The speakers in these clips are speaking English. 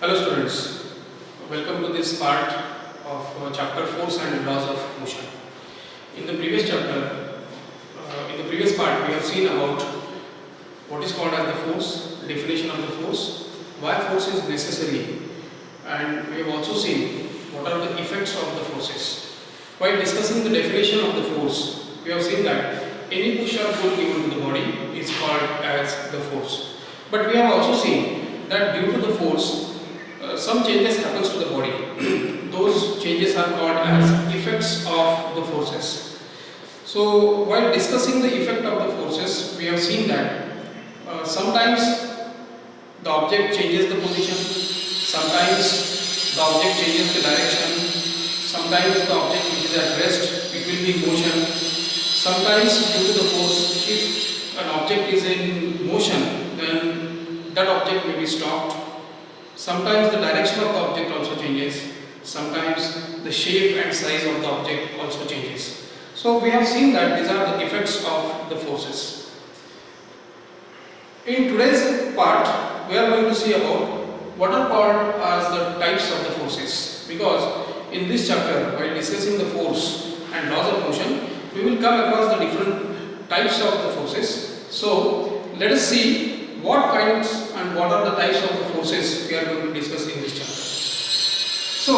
Hello students, welcome to this part of chapter Force and Laws of Motion. In the previous chapter, in the previous part we have seen about what is called as the force, definition of the force, why force is necessary, and we have also seen what are the effects of the forces. While discussing the definition of the force, we have seen that any push or pull given to the body is called as the force. But we have also seen that due to the force, some changes happens to the body. Those changes are called as effects of the forces. So while discussing the effect of the forces, we have seen that sometimes the object changes the position, sometimes the object changes the direction, sometimes the object which is at rest, it will be in motion. Sometimes due to the force, if an object is in motion, then that object may be stopped. Sometimes the direction of the object also changes. Sometimes the shape and size of the object also changes. So we have seen that these are the effects of the forces. In today's part, we are going to see about what are called as the types of the forces. Because in this chapter, while discussing the force and laws of motion, we will come across the different types of the forces. So let us see what kinds and what are the types of the forces we are going to discuss in this chapter. So,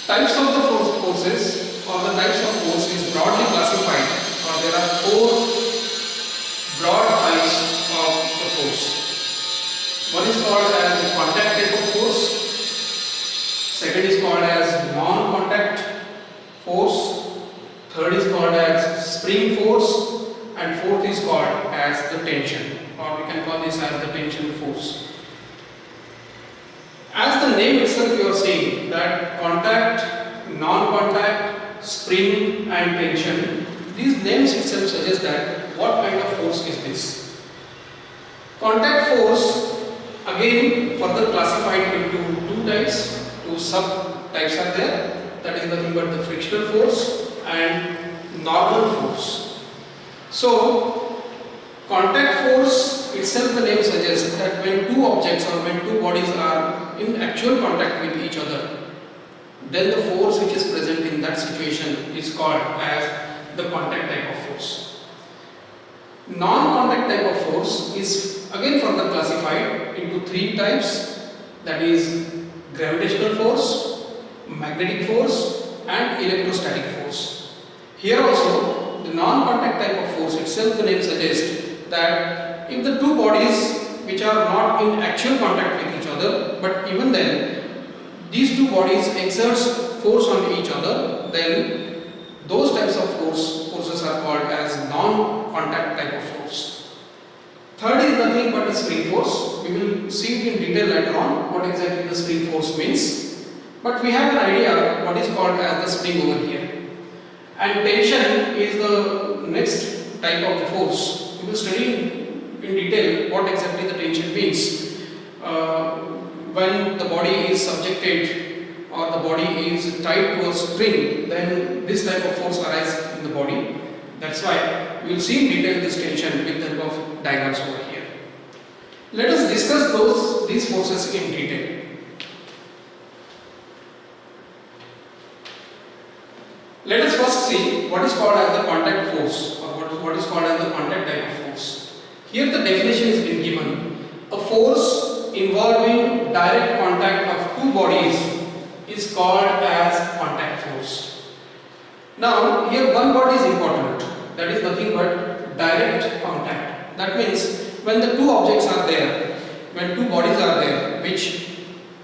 types of the forces or the types of force is broadly classified, or there are four broad types of the force. One is called as the contact type of force, second is called as non-contact force, third is called as spring force, and fourth is called as the tension, or we can call this as the tension force. As the name itself you are saying that contact, non-contact, spring and tension, these names itself suggest that what kind of force is this. Contact force again further classified into two types, two sub-types are there, that is nothing but the frictional force and normal force. So, contact force itself, the name suggests that when two objects or when two bodies are in actual contact with each other, then the force which is present in that situation is called as the contact type of force. Non-contact type of force is again further classified into three types, that is gravitational force, magnetic force and electrostatic force. Here also the non-contact type of force itself, the name suggests that if the two bodies which are not in actual contact with each other, but even then these two bodies exerts force on each other, then those types of forces are called as non-contact type of force. Third is nothing but the spring force. We will see it in detail later on what exactly the spring force means, but we have an idea what is called as the spring over here. And tension is the next type of the force. We will study in detail what exactly the tension means. When the body is subjected or the body is tied to a spring, then this type of force arises in the body. That's why we will see in detail this tension with the help of diagrams over here. Let us discuss these forces in detail. Let us first see what is called as the contact force, or what is called as the contact type of force. Here the definition is been given. A force involving direct contact of two bodies is called as contact force. Now here one word is important, that is nothing but direct contact. That means when the two objects are there, when two bodies are there which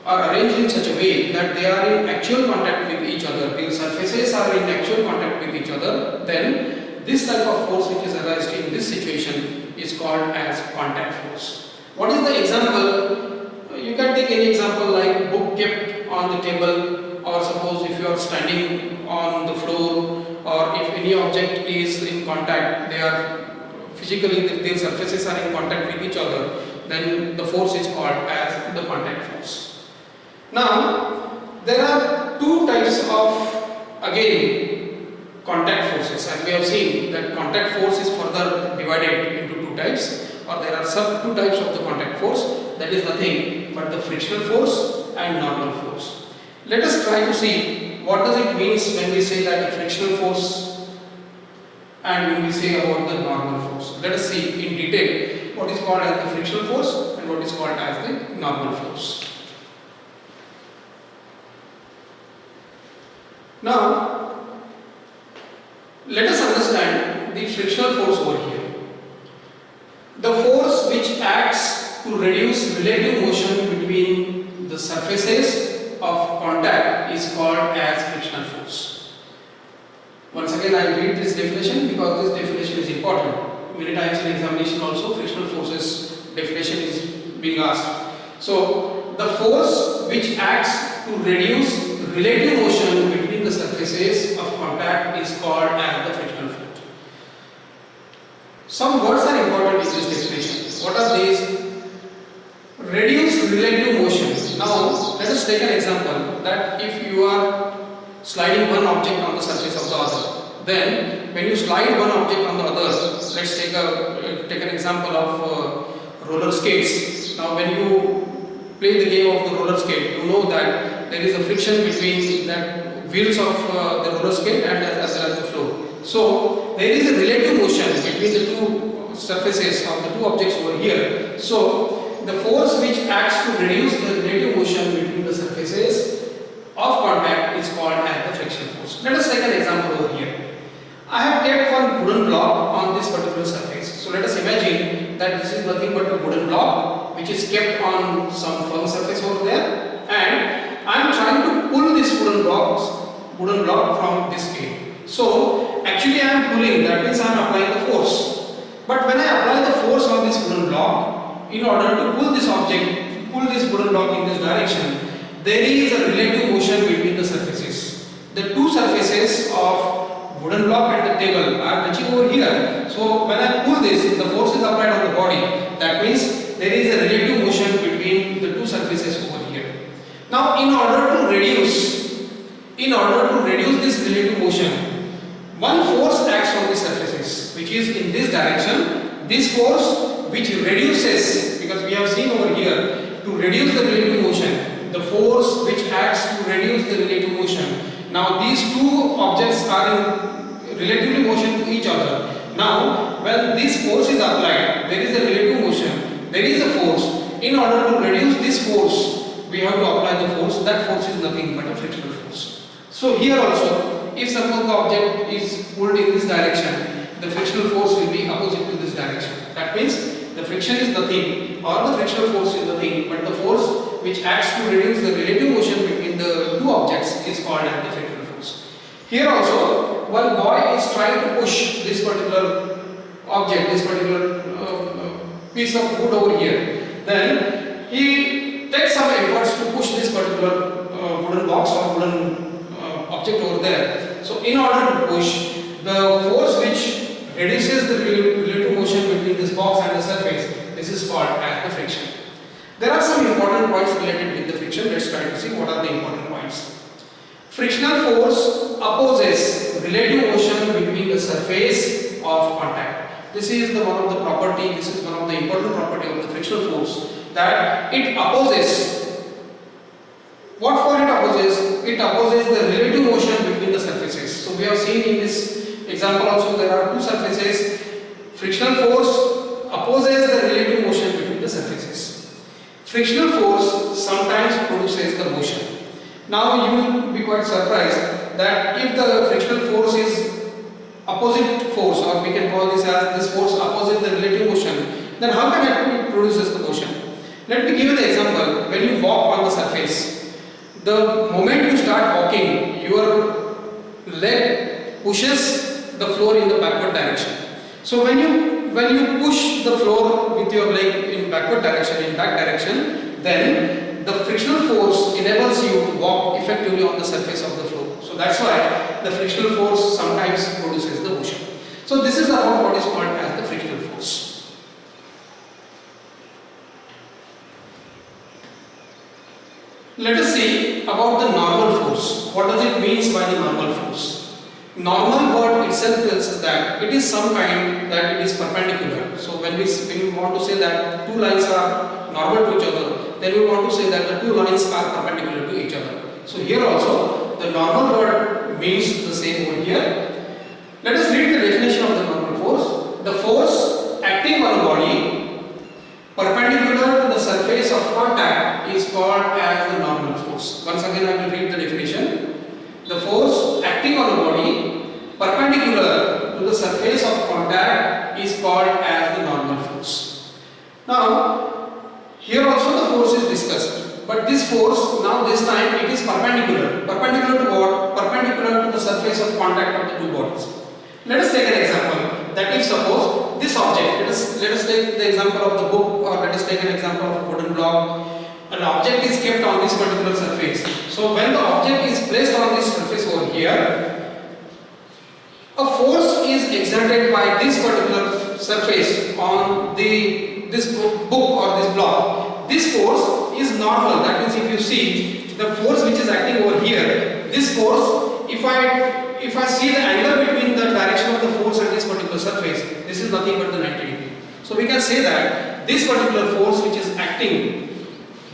are arranged in such a way that they are in actual contact with each other, the surfaces are in actual contact with each other, then this type of force which is arised in this situation is called as contact force. What is the example? You can take any example like book kept on the table, or suppose if you are standing on the floor, or if any object is in contact, they are physically, their surfaces are in contact with each other, then the force is called as the contact force. Now, there are two types of, again, contact forces, and we have seen that contact force is further divided into two types. or there are two types of the contact force, that is nothing but the frictional force and normal force. Let us try to see what does it means when we say that the frictional force and when we say about the normal force. Let us see in detail what is called as the frictional force and what is called as the normal force. Now, let us understand the frictional force over here. The force which acts to reduce relative motion between the surfaces of contact is called as frictional force. Once again, I will read this definition because this definition is important. Many times in examination also frictional forces definition is being asked. So, the force which acts to reduce relative motion between the surfaces of contact is called as the frictional force. Some words are important in this definition. What are these? Reduce relative motion. Now, let us take an example that if you are sliding one object on the surface of the other, then when you slide one object on the other, let's take an example of roller skates. Now, when you play the game of the roller skate, you know that there is a friction between that wheels of the roller skate and as well as the floor. So, there is a relative motion between the two surfaces of the two objects over here. So, the force which acts to reduce the relative motion between the surfaces of contact is called as the friction force. Let us take an example over here. I have kept one wooden block on this particular surface. So, let us imagine that this is nothing but a wooden block which is kept on some firm surface over there, and I am trying to pull this wooden block from this scale. So, actually I am pulling, that means I am applying the force. But when I apply the force on this wooden block, in order to pull this wooden block in this direction, there is a relative motion between the surfaces. The two surfaces of wooden block and the table are touching over here. So, when I pull this, the force is applied on the body. That means there is a relative motion between the two surfaces over here. Now, in order to reduce this relative motion, one force acts on the surfaces, which is in this direction. This force which reduces, because we have seen over here, to reduce the relative motion, the force which acts to reduce the relative motion. Now these two objects are in relative motion to each other. Now when this force is applied, there is a relative motion, there is a force. In order to reduce this force, we have to apply the force. That force is nothing but a frictional force. So here also, if suppose the object is pulled in this direction, the frictional force will be opposite to this direction. That means the friction is nothing, or the frictional force is nothing, but the force which acts to reduce the relative motion between the two objects is called as the frictional force. Here also, one boy is trying to push this particular object, this particular piece of wood over here. Then he takes some efforts to push this particular wooden box or wooden object over there. So, in order to push, the force which reduces the relative motion between this box and the surface, this is called as the friction. There are some important points related with the friction. Let's try to see what are the important points. Frictional force opposes relative motion between the surface of contact. This is one of the property, this is one of the important property of the frictional force, that it opposes. What for it opposes? It opposes the relative motion between the surfaces. So we have seen in this example also there are two surfaces. Frictional force opposes the relative motion between the surfaces. Frictional force sometimes produces the motion. Now you will be quite surprised that if the frictional force is opposite force, or we can call this as this force opposes the relative motion, then how can it produces the motion? Let me give you the example. When you walk on the surface, the moment you start walking, your leg pushes the floor in the backward direction. So when you push the floor with your leg in backward direction, in back direction, then the frictional force enables you to walk effectively on the surface of the floor. So that's why the frictional force sometimes produces the motion. So this is about what is called as the frictional force. Let us see about the normal force. What does it mean by the normal force? Normal word itself tells us that it is some kind that it is perpendicular. So when we want to say that two lines are normal to each other, then we want to say that the two lines are perpendicular to each other. So here also the normal word means the same over here. Let us read the definition of the normal force. The force acting on a body perpendicular to the surface of contact is called as the normal force. Once again I will read the definition. The force acting on a body perpendicular to the surface of contact is called as the normal force. Now, here also the force is discussed, but this force, now this time it is perpendicular. Perpendicular to what? Perpendicular to the surface of contact of the two bodies. Let us take an example, that if suppose this object, let us take the example of the book, or let us take an example of a wooden block. An object is kept on this particular surface. So when the object is placed on this surface over here, a force is exerted by this particular surface on this book or this block. This force is normal. That means if you see the force which is acting over here, this force, if I see the angle between the direction of the force and this particular surface, this is nothing but the 90 degree. So we can say that this particular force which is acting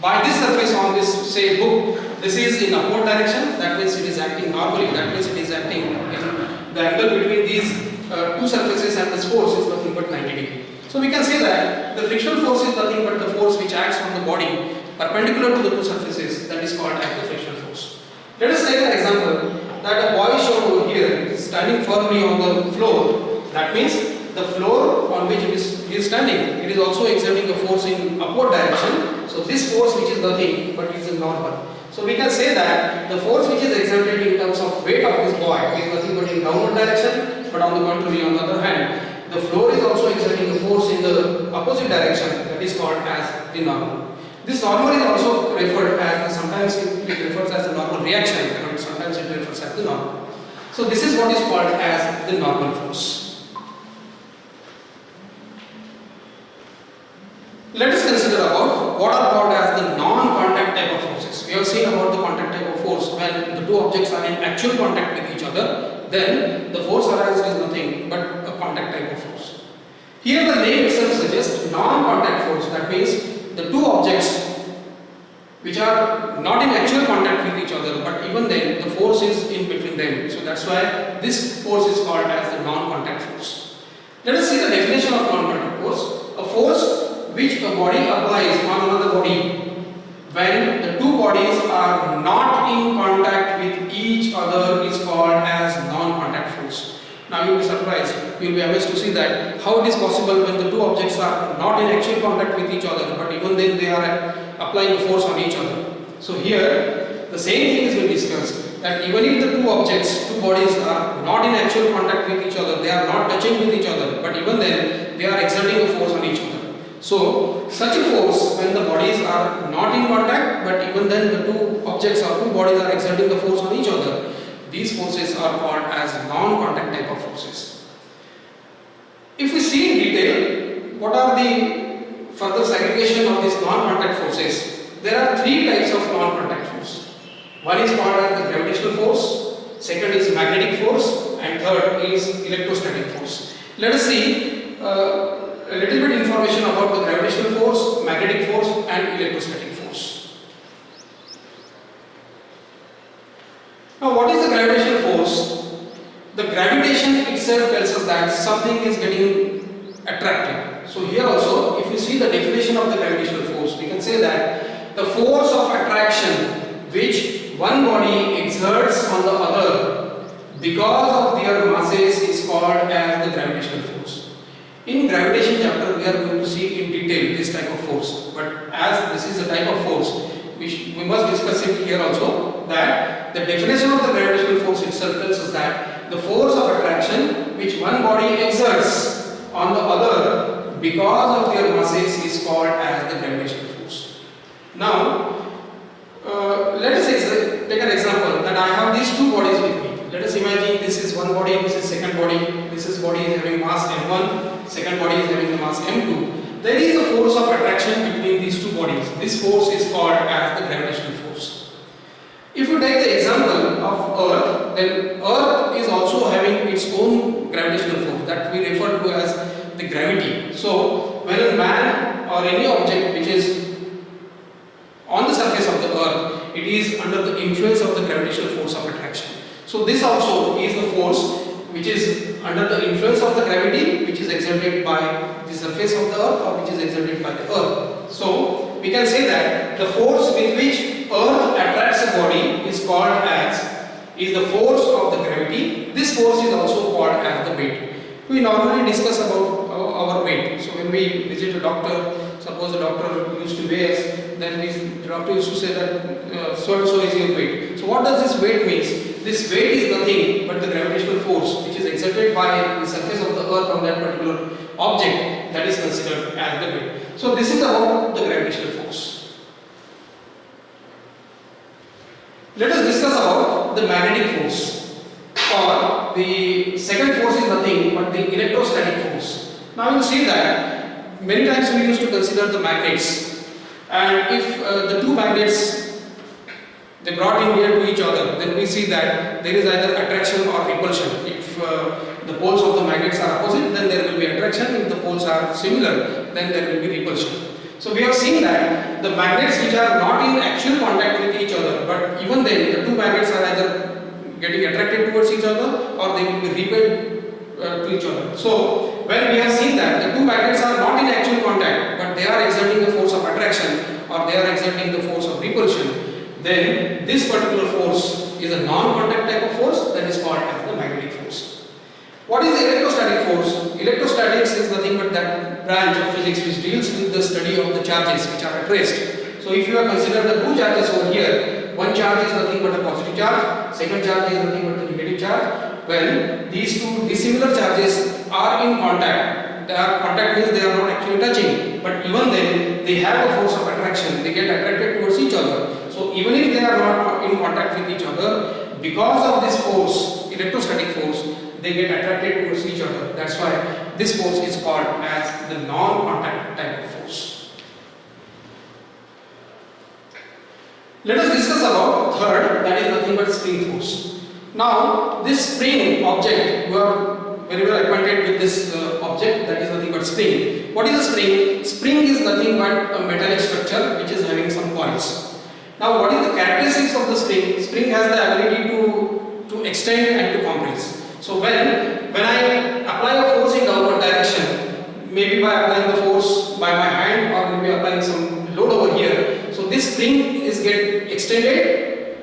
by this surface on this, say, book, this is in upward direction, that means it is acting normally, that means it is acting in the angle between these two surfaces and this force is nothing but 90 degree. So we can say that the frictional force is nothing but the force which acts on the body perpendicular to the two surfaces, that is called as the frictional force. Let us take an example that a boy is shown over here is standing firmly on the floor. That means the floor on which he is standing, it is also exerting a force in upward direction. So this force which is nothing but is normal. So we can say that the force which is exerted in terms of weight of this boy is nothing but in downward direction, but on the contrary, on the other hand, the floor is also exerting a force in the opposite direction, that is called as the normal. This normal is also referred as, sometimes it refers as the normal reaction, and sometimes it refers as the normal. So this is what is called as the normal force. Let us consider about what are called as the non-contact type of forces. We have seen about the contact type of force. When the two objects are in actual contact with each other, then the force arised is nothing but a contact type of force. Here the name itself suggests non-contact force. That means the two objects which are not in actual contact with each other, but even then the force is in between them. So that's why this force is called as the non-contact force. Let us see the definition of non-contact force. A force which a body applies on another body when the two bodies are not in contact with each other is called as non-contact force. Now you will be surprised, you will be amazed to see that how it is possible when the two objects are not in actual contact with each other, but even then they are applying force on each other. So here the same thing is being discussed, that even if the two objects, two bodies are not in actual contact with each other, they are not touching with each other, but even then they are exerting a force on each other. So such a force when the bodies are not in contact, but even then the two objects or two bodies are exerting the force on each other, these forces are called as non-contact type of forces. If we see in detail what are the further segregation of these non-contact forces, there are three types of non-contact force. One is called as the gravitational force, second is magnetic force, and third is electrostatic force. Let us see a little bit information about the gravitational force, magnetic force and electrostatic force. Now what is the gravitational force? The gravitation itself tells us that something is getting attracted. So here also, if you see the definition of the gravitational force, we can say that the force of attraction which one body exerts on the other because of their masses is called as the gravitational force. In gravitation chapter, we are going to see in detail this type of force, but as this is a type of force, we must discuss it here also, that the definition of the gravitational force itself tells us that the force of attraction which one body exerts on the other because of their masses is called as the gravitational force. Now, let us take an example that I have these two bodies with me. Let us imagine this is one body, this is second body. This body is having mass m1, second body is having the mass m2. There is a force of attraction between these two bodies. This force is called as the gravitational force. If you take the example of Earth, then Earth is also having gravitational force that we refer to as the gravity. So when a man or any object which is on the surface of the earth, it is under the influence of the gravitational force of attraction. So this also is the force which is under the influence of the gravity, which is exerted by the surface of the earth or which is exerted by the earth. So we can say that the force with which earth attracts a body is called as the force of the gravity. This force is also called as the weight. We normally discuss about our weight. So when we visit a doctor, suppose the doctor used to weigh us, then the doctor used to say that so and so is your weight. So what does this weight mean? This weight is nothing but the gravitational force which is exerted by the surface of the earth on that particular object, that is considered as the weight. So this is about the gravitational force. Let us discuss about the magnetic force. Or the second force is nothing but the electrostatic force. Now you will see that many times we used to consider the magnets, and if the two magnets they brought in near to each other, then we see that there is either attraction or repulsion. If the poles of the magnets are opposite, then there will be attraction. If the poles are similar, then there will be repulsion. So we have seen that the magnets which are not in actual contact with each other, but even then the two magnets are either getting attracted towards each other or they will be repelled to each other. So when we have seen that the two magnets are not in actual contact, but they are exerting the force of attraction or they are exerting the force of repulsion, then this particular force is a non-contact type of force that is called as the magnetic force. What is the electrostatic force? Electrostatics is nothing but that branch of physics which deals with the study of the charges which are at rest. So if you have considered the two charges over here, one charge is nothing but a positive charge, second charge is nothing but a negative charge. When these two dissimilar charges are in contact, contact means they are not actually touching, but even then they have a force of attraction, they get attracted towards each other. So even if they are not in contact with each other, because of this force, electrostatic force, they get attracted towards each other. That's why this force is called as the non-contact type of force. Let us discuss about third, that is nothing but spring force. Now this spring object, you are very well acquainted with this object, that is nothing but spring. What is a spring? Spring is nothing but a metallic structure which is having some coils. Now what is the characteristics of the spring? Spring has the ability to extend and to compress. So when I apply a force in downward direction, maybe by applying the force by my hand or maybe applying some load over here, so this spring is get extended,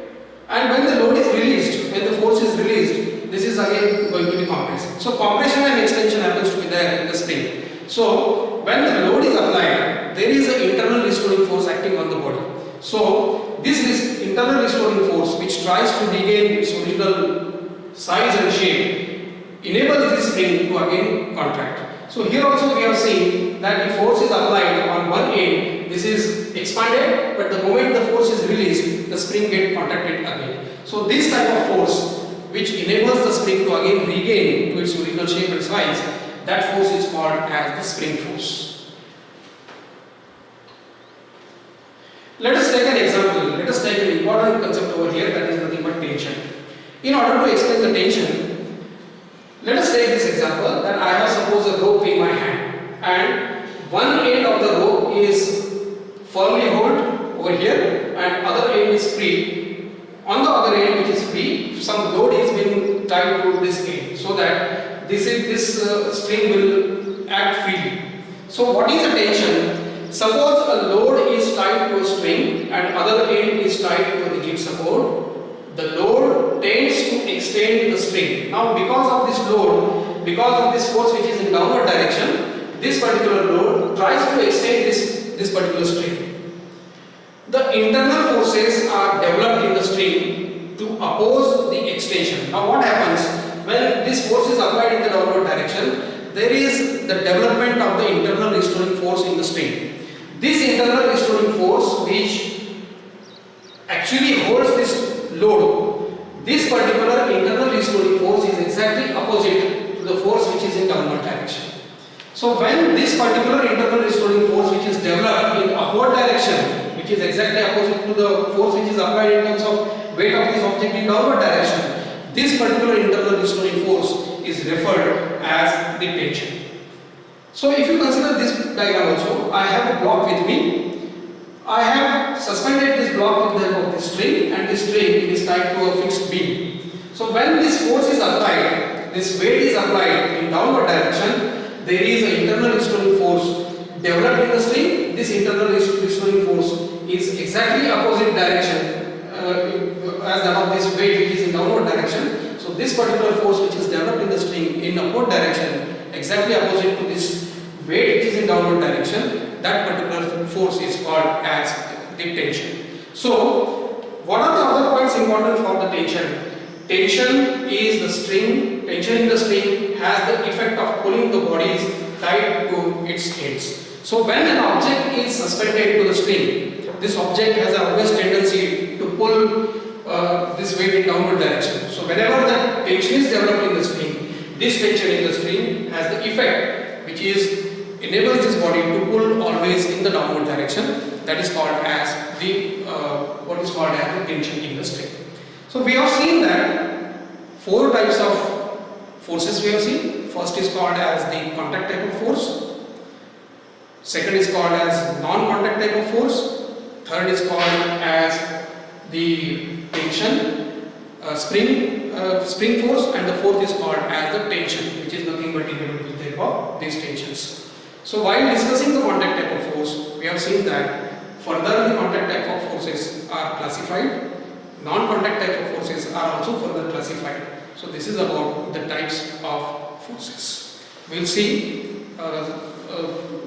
and when the load is released, when the force is released, this is again going to be compressed. So compression and extension happens to be there in the spring. So when the load is applied, there is an internal restoring force acting on the body. So this internal restoring force, which tries to regain its original size and shape, enables this spring to again contract. So here also we have seen that the force is applied on one end, this is expanded, but the moment the force is released, the spring gets contracted again. So this type of force, which enables the spring to again regain to its original shape and size, that force is called as the spring force. Let us take an example. Let us take an important concept over here, that is nothing but tension. In order to explain the tension, let us take this example that I have suppose a rope in my hand, and one end of the rope is firmly held over here and other end is free. On the other end, which is free, some load is being tied to this end, so that this string will act freely. So what is the tension? Suppose a load is tied to a string and other end is tied to a rigid support. The load tends to extend the string. Now because of this load, because of this force which is in downward direction, this particular load tries to extend this particular string. The internal forces are developed in the string to oppose the extension. Now what happens when this force is applied in the downward direction? There is the development of the internal restoring force in the string. This internal restoring force, which actually holds this load, this particular internal restoring force is exactly opposite to the force which is in downward direction. So when this particular internal restoring force which is developed in upward direction, which is exactly opposite to the force which is applied in terms of weight of this object in downward direction, this particular internal restoring force is referred as the tension. So if you consider this diagram also, I have a block with me. I have suspended this block with the help of this string, and this string is tied to a fixed beam. So when this force is applied, this weight is applied in downward direction, there is an internal restoring force developed in the string. This internal restoring force is exactly opposite direction as that of this weight which is in downward direction. So this particular force which is developed in the string in upward direction, exactly opposite to this weight which is in downward direction, that particular force is called as the tension. So what are the other points important for the tension? Tension is the string, tension in the string has the effect of pulling the bodies tied to its ends. So when an object is suspended to the string, this object has a always tendency to pull this weight in downward direction. So whenever the tension is developed in the string, this tension in the string has the effect which is enables this body to pull always in the downward direction. That is called as the what is called as the tension in the string. So we have seen that 4 types of forces we have seen. First is called as the contact type of force. Second is called as non-contact type of force. Third is called as the tension, spring force, and the fourth is called as the tension, which is nothing but inevitable type of these tensions. So while discussing the contact type of force, we have seen that further the contact type of forces are classified. Non-contact type of forces are also further classified. So this is about the types of forces. We will see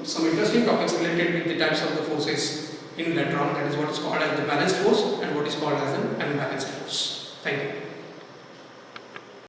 some interesting topics related with the types of the forces in later on. That is what is called as the balanced force and what is called as an unbalanced force. Thank you.